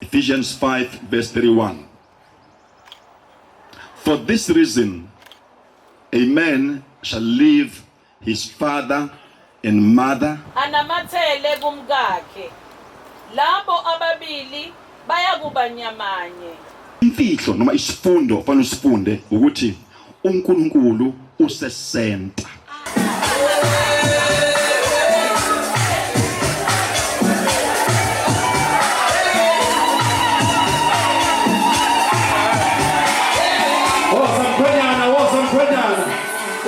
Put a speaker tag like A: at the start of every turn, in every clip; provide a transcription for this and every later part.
A: Ephesians 5 verse 31. For this reason, a man shall leave his father and mother.
B: Anamathele kumkakhe. Labo ababili bayakuba nyamanye.
A: Imfihlo noma isifundo ofanele usifunde ukuthi uNkulunkulu usesenta.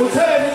C: Hosanna.